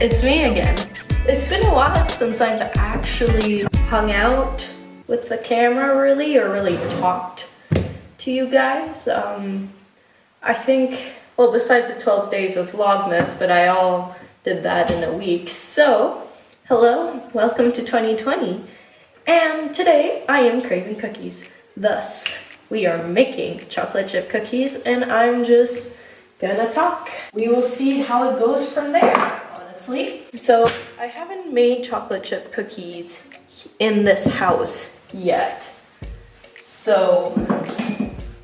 It's me again. It's been a while since I've actually hung out with the camera really, or really talked to you guys. I think, well, besides the 12 days of Vlogmas, but I all did that in a week. So, hello, welcome to 2020. And today I am craving cookies. Thus, we are making chocolate chip cookies and I'm just gonna talk. We will see how it goes from there. So I haven't made chocolate chip cookies in this house yet. So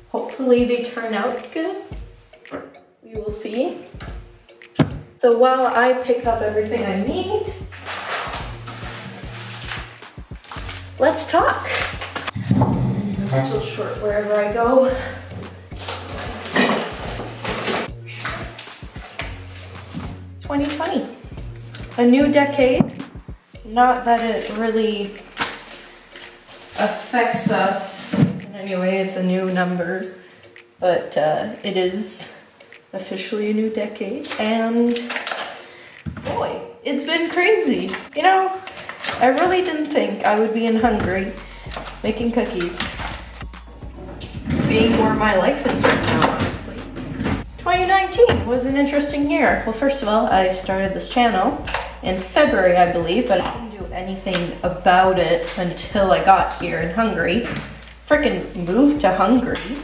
hopefully they turn out good. We will see. So while I pick up everything I need, let's talk. I'm still short wherever I go. 2020. A new decade. Not that it really affects us in any way, it's a new number, but it is officially a new decade, and boy, it's been crazy. You know, I really didn't think I would be in Hungary making cookies, being where my life is right now, honestly. 2019 was an interesting year. Well, first of all, I started this channel in February, I believe, but I didn't do anything about it until I got here in Hungary. Frickin' moved to Hungary.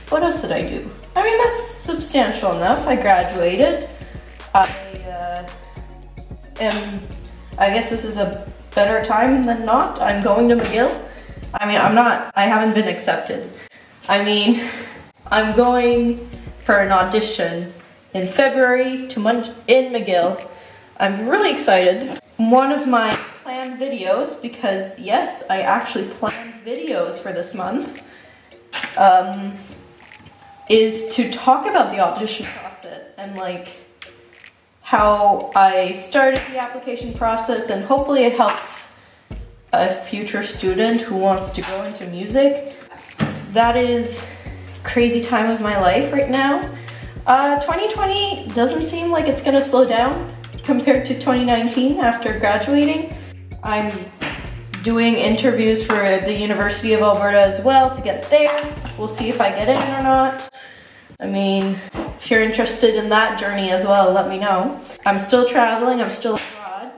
What else did I do? I mean, that's substantial enough. I graduated. I guess this is a better time than not. I'm going to McGill. I mean, I haven't been accepted. I mean, I'm going for an audition in February in McGill. I'm really excited. One of my planned videos, because yes, I actually planned videos for this month, is to talk about the audition process and like how I started the application process, and hopefully it helps a future student who wants to go into music. That is a crazy time of my life right now. 2020 doesn't seem like it's gonna slow down compared to 2019 after graduating. I'm doing interviews for the University of Alberta as well to get there. We'll see if I get in or not. I mean, if you're interested in that journey as well, let me know. I'm still traveling, I'm still abroad,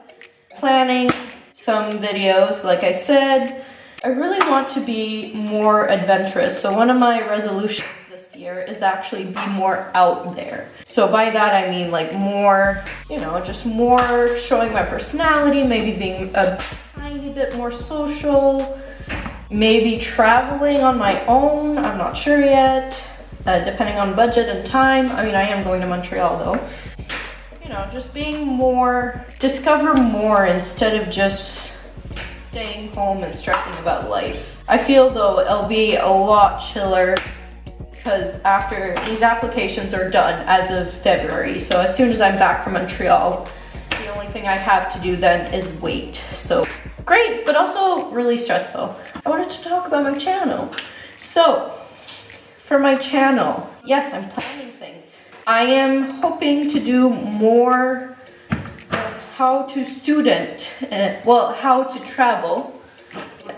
planning some videos, like I said. I really want to be more adventurous. So one of my resolutions this year is actually be more out there. So by that I mean like more, you know, just more showing my personality, maybe being a tiny bit more social, maybe traveling on my own, I'm not sure yet, depending on budget and time. I mean, I am going to Montreal though. You know, just being more, discover more instead of just staying home and stressing about life. I feel though it'll be a lot chiller because after these applications are done as of February, so as soon as I'm back from Montreal, the only thing I have to do then is wait. So great, but also really stressful. I wanted to talk about my channel. So for my channel, yes, I'm planning things. I am hoping to do more how to how to travel.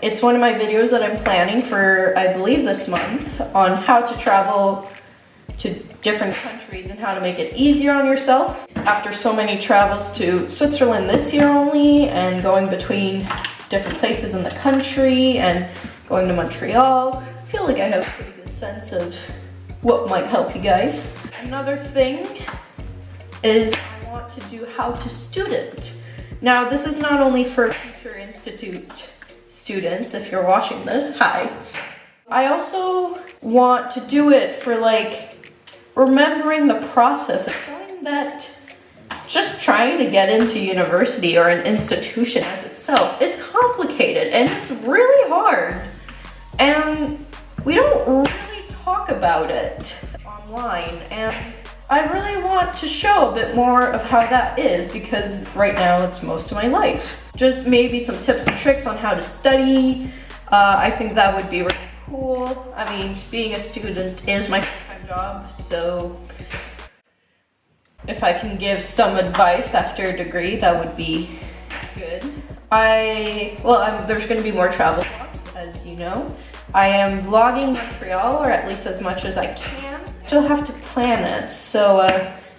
It's one of my videos that I'm planning for, I believe, this month, on how to travel to different countries and how to make it easier on yourself. After so many travels to Switzerland this year only, and going between different places in the country and going to Montreal, I feel like I have a pretty good sense of what might help you guys. Another thing is I want to do how to student. Now this is not only for Future Institute students, if you're watching this, hi. I also want to do it for like remembering the process of showing that just trying to get into university or an institution as itself is complicated and it's really hard. And we don't really talk about it online, and I really want to show a bit more of how that is, because right now it's most of my life. Just maybe some tips and tricks on how to study. I think that would be really cool. I mean, being a student is my full-time job, so if I can give some advice after a degree, that would be good. There's going to be more travel vlogs, as you know. I am vlogging Montreal, or at least as much as I can. Still have to plan it, so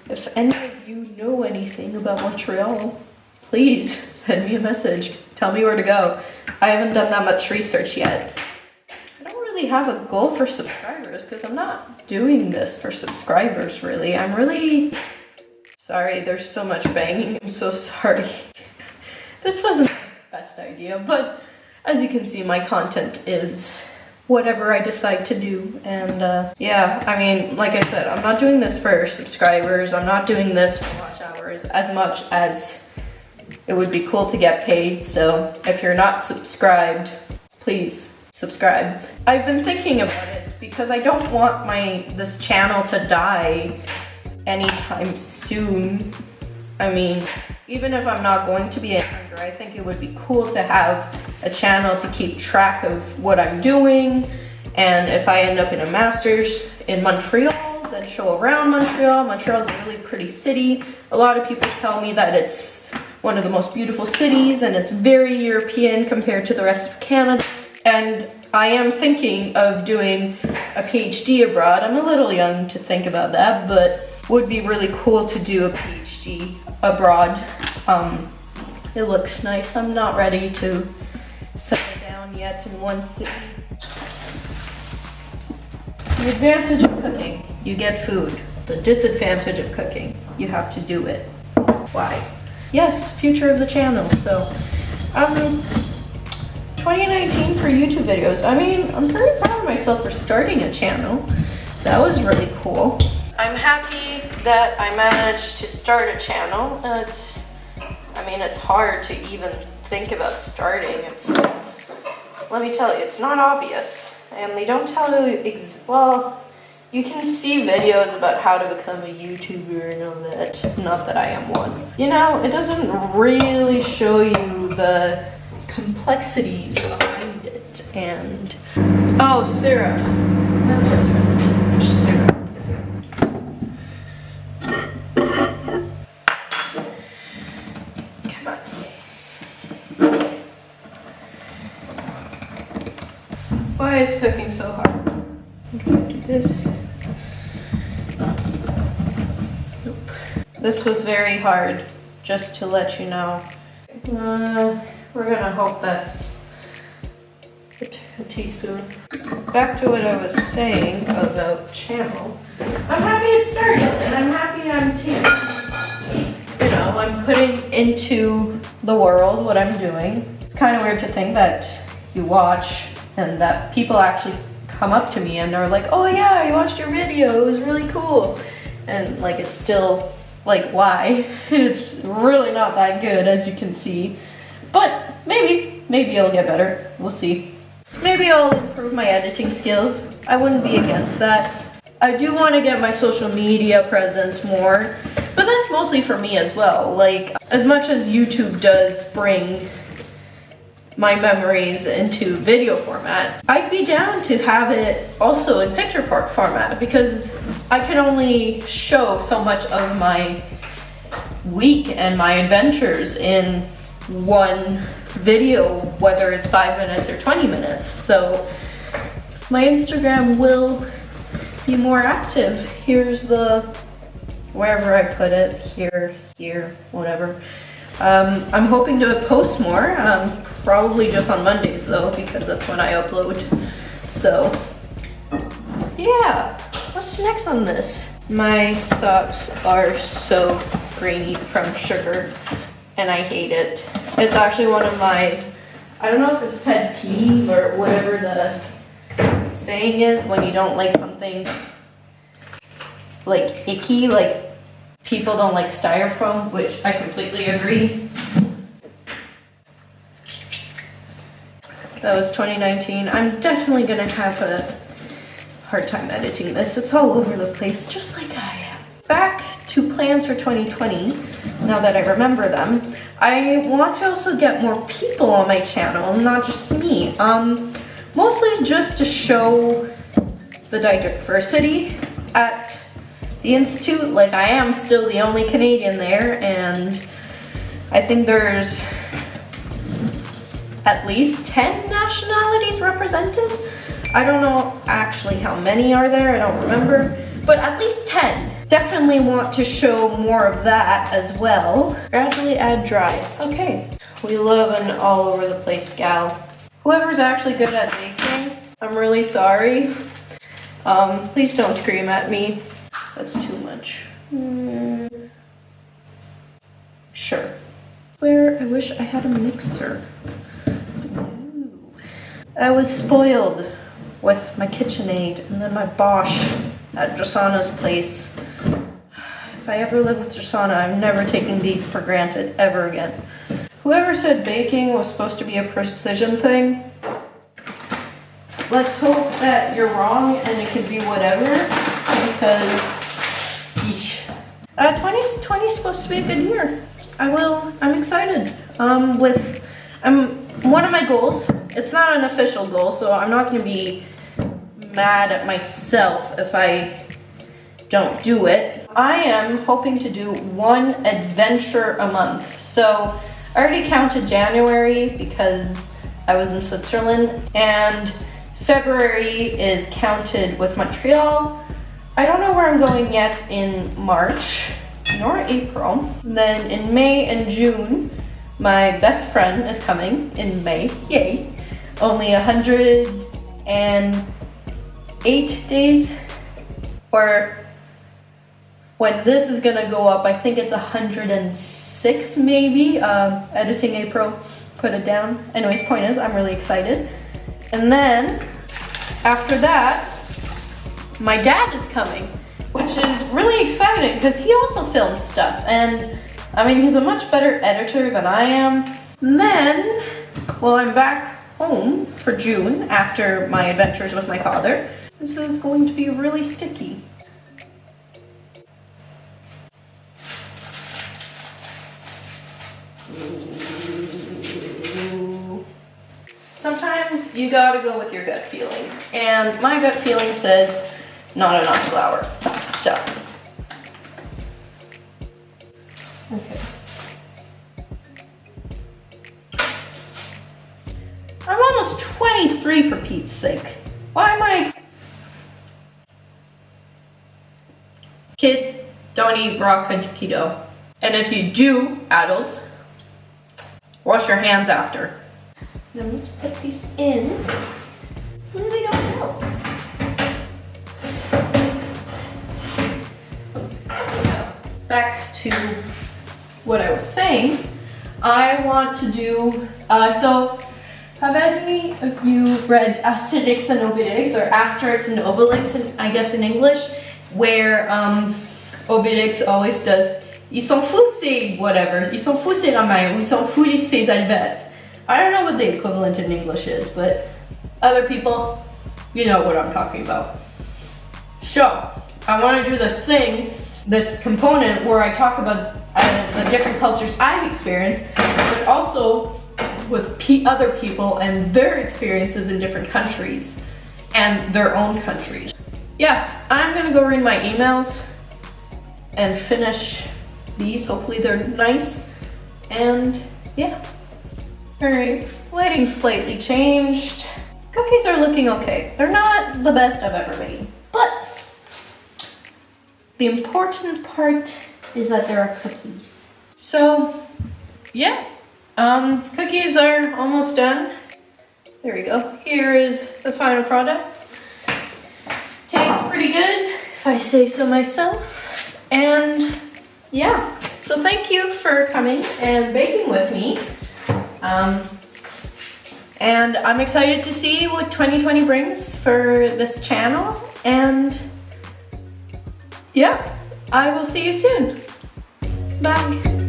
if any of you know anything about Montreal, please send me a message. Tell me where to go. I haven't done that much research yet. I don't really have a goal for subscribers because I'm not doing this for subscribers, really. I'm really sorry, there's so much banging. I'm so sorry. This wasn't the best idea, but as you can see, my content is whatever I decide to do. And yeah, I mean, like I said, I'm not doing this for subscribers. I'm not doing this for watch hours as much as it would be cool to get paid. So if you're not subscribed, please subscribe. I've been thinking about it because I don't want this channel to die anytime soon. I mean, even if I'm not going to be any longer, I think it would be cool to have a channel to keep track of what I'm doing. And if I end up in a master's in Montreal, then show around Montreal. Montreal's a really pretty city. A lot of people tell me that it's one of the most beautiful cities and it's very European compared to the rest of Canada. And I am thinking of doing a PhD abroad. I'm a little young to think about that, but would be really cool to do a PhD abroad. It looks nice. I'm not ready to settle down yet in one city. The advantage of cooking, you get food. The disadvantage of cooking, you have to do it. Why? Yes, future of the channel. So, 2019 for YouTube videos. I mean, I'm pretty proud of myself for starting a channel. That was really cool. I'm happy that I managed to start a channel. It's hard to even think about starting. Let me tell you, it's not obvious. And they don't tell you, well, you can see videos about how to become a YouTuber and all that. Not that I am one. You know, it doesn't really show you the complexities behind it. And, oh, syrup. That's what's missing. Syrup. Why is cooking so hard? Do I do this? Nope. This was very hard, just to let you know. We're gonna hope that's a teaspoon. Back to what I was saying about channel. I'm happy it started, and I'm happy I'm putting into the world what I'm doing. It's kind of weird to think that you watch and that people actually come up to me and are like, oh yeah, I watched your video, it was really cool. And like, it's still like, why? It's really not that good, as you can see. But maybe it'll get better, we'll see. Maybe I'll improve my editing skills. I wouldn't be against that. I do want to get my social media presence more, but that's mostly for me as well. Like, as much as YouTube does bring my memories into video format, I'd be down to have it also in picture format, because I can only show so much of my week and my adventures in one video, whether it's 5 minutes or 20 minutes. So my Instagram will be more active. Here's wherever I put it, here, whatever. I'm hoping to post more, probably just on Mondays though, because that's when I upload. So, yeah, what's next on this? My socks are so grainy from sugar, and I hate it. It's actually one of my, I don't know if it's pet peeve or whatever the saying is when you don't like something like icky, like people don't like styrofoam, which I completely agree. That was 2019. I'm definitely gonna have a hard time editing this. It's all over the place, just like I am. Back to plans for 2020, now that I remember them. I want to also get more people on my channel, not just me. Mostly just to show the diversity at the Institute. Like, I am still the only Canadian there, and I think there's at least 10 nationalities represented. I don't know actually how many are there, I don't remember, but at least 10. Definitely want to show more of that as well. Gradually add drive. Okay, we love an all over the place gal. Whoever's actually good at baking, I'm really sorry. Please don't scream at me. That's too much. Sure. Where I wish I had a mixer. Ooh. I was spoiled with my KitchenAid and then my Bosch at Jasana's place. If I ever live with Jasana, I'm never taking these for granted ever again. Whoever said baking was supposed to be a precision thing, let's hope that you're wrong and it could be whatever, because yeesh. 2020 is supposed to be a good year. I'm excited. One of my goals, it's not an official goal, so I'm not gonna be mad at myself if I don't do it. I am hoping to do one adventure a month. So I already counted January because I was in Switzerland, and February is counted with Montreal. I don't know where I'm going yet in March nor April. Then in May and June, my best friend is coming in May, yay. Only 108 days, or when this is gonna go up, I think it's 106 maybe. Editing April put it down. Anyways, point is, I'm really excited. And then after that, my dad is coming, which is really exciting because he also films stuff. And I mean, he's a much better editor than I am. And then, well, I'm back home for June after my adventures with my father. This is going to be really sticky. Sometimes you gotta go with your gut feeling, and my gut feeling says not enough flour. So, okay. I'm almost 23 for Pete's sake. Why am I? Kids, don't eat raw cookie dough. And if you do, adults, wash your hands after. Now let's put these in. Hopefully they don't melt. So, back to what I was saying. I want to do, so have any of you read Asterix and Obelix, or Asterix and Obelix, I guess in English, where Obelix always does, ils sont fous ces whatever, ils sont fous ces rameaux, ils sont fous ces alvettes. I don't know what the equivalent in English is, but other people, you know what I'm talking about. So, I want to do this thing, this component where I talk about the different cultures I've experienced, but also with other people and their experiences in different countries and their own countries. Yeah, I'm gonna go read my emails and finish these. Hopefully they're nice, and yeah. Alright, lighting slightly changed. Cookies are looking okay. They're not the best I've ever made, but the important part is that there are cookies. So, yeah, cookies are almost done. There we go. Here is the final product. Tastes pretty good, if I say so myself. And yeah, so thank you for coming and baking with me. And I'm excited to see what 2020 brings for this channel. And yeah, I will see you soon. Bye.